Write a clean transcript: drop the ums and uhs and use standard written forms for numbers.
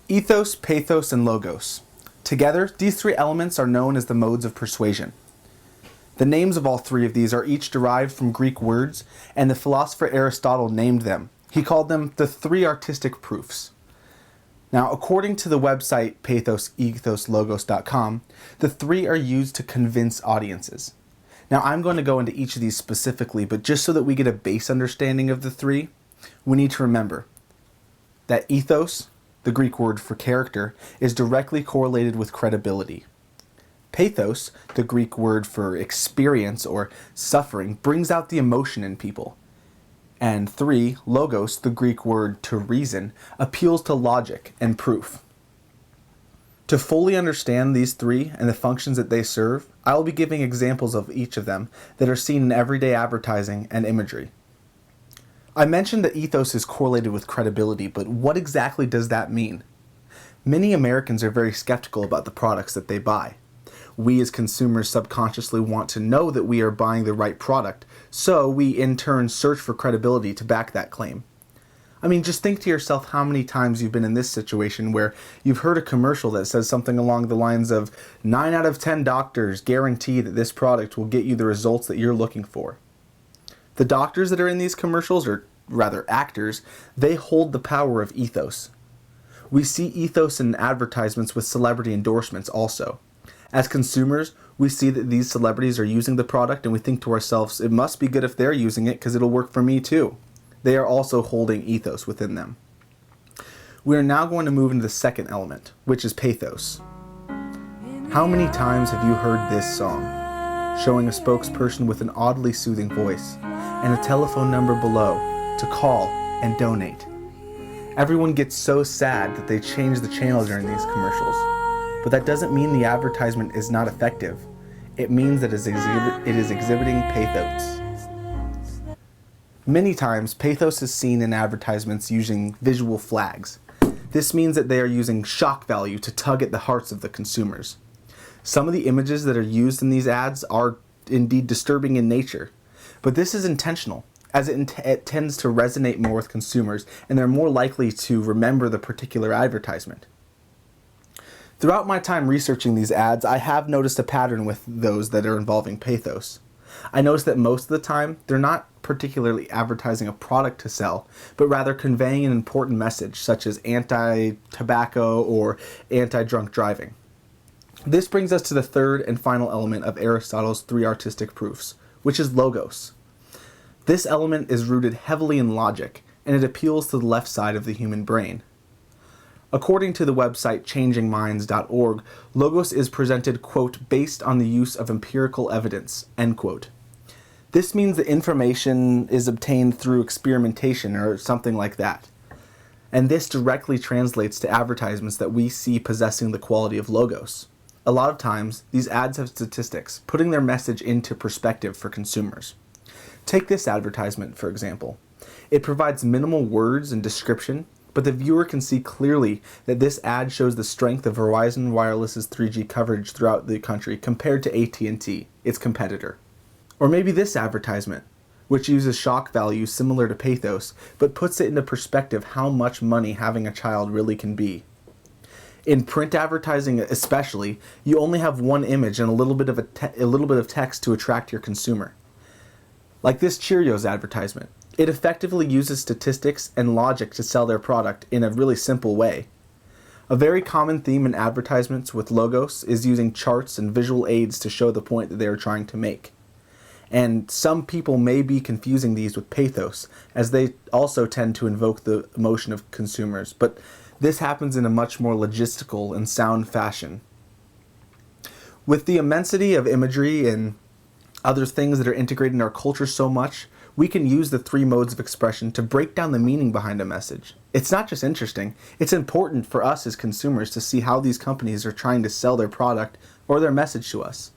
Ethos, pathos, and logos. Together, these three elements are known as the modes of persuasion. The names of all three of these are each derived from Greek words, and the philosopher Aristotle named them. He called them the three artistic proofs. Now, according to the website pathosethoslogos.com, the three are used to convince audiences. Now, I'm going to go into each of these specifically, but just so that we get a base understanding of the three, we need to remember that ethos, the Greek word for character, is directly correlated with credibility. Pathos, the Greek word for experience or suffering, brings out the emotion in people. And 3, logos, the Greek word to reason, appeals to logic and proof. To fully understand these three and the functions that they serve, I will be giving examples of each of them that are seen in everyday advertising and imagery. I mentioned that ethos is correlated with credibility, but what exactly does that mean? Many Americans are very skeptical about the products that they buy. We as consumers subconsciously want to know that we are buying the right product, so we in turn search for credibility to back that claim. I mean, just think to yourself how many times you've been in this situation where you've heard a commercial that says something along the lines of 9 out of 10 doctors guarantee that this product will get you the results that you're looking for. The doctors that are in these commercials, or rather actors, they hold the power of ethos. We see ethos in advertisements with celebrity endorsements also. As consumers, we see that these celebrities are using the product and we think to ourselves, it must be good if they're using it because it'll work for me too. They are also holding ethos within them. We are now going to move into the second element, which is pathos. How many times have you heard this song, showing a spokesperson with an oddly soothing voice and a telephone number below to call and donate? Everyone gets so sad that they change the channel during these commercials. But that doesn't mean the advertisement is not effective. It means that it is exhibiting pathos. Many times, pathos is seen in advertisements using visual flags. This means that they are using shock value to tug at the hearts of the consumers. Some of the images that are used in these ads are indeed disturbing in nature, but this is intentional, as it tends to resonate more with consumers, and they're more likely to remember the particular advertisement. Throughout my time researching these ads, I have noticed a pattern with those that are involving pathos. I noticed that most of the time, they're not particularly advertising a product to sell, but rather conveying an important message, such as anti-tobacco or anti-drunk driving. This brings us to the third and final element of Aristotle's three artistic proofs, which is logos. This element is rooted heavily in logic, and it appeals to the left side of the human brain. According to the website changingminds.org, logos is presented, quote, based on the use of empirical evidence, end quote. This means that information is obtained through experimentation or something like that. And this directly translates to advertisements that we see possessing the quality of logos. A lot of times, these ads have statistics, putting their message into perspective for consumers. Take this advertisement, for example. It provides minimal words and description, but the viewer can see clearly that this ad shows the strength of Verizon Wireless's 3G coverage throughout the country compared to AT&T, its competitor. Or maybe this advertisement, which uses shock value similar to pathos, but puts it into perspective how much money having a child really can be. In print advertising especially, you only have one image and a little bit of text to attract your consumer. Like this Cheerios advertisement. It effectively uses statistics and logic to sell their product in a really simple way. A very common theme in advertisements with logos is using charts and visual aids to show the point that they are trying to make. And some people may be confusing these with pathos, as they also tend to invoke the emotion of consumers, but this happens in a much more logistical and sound fashion. With the immensity of imagery and other things that are integrated in our culture so much, we can use the three modes of expression to break down the meaning behind a message. It's not just interesting, it's important for us as consumers to see how these companies are trying to sell their product or their message to us.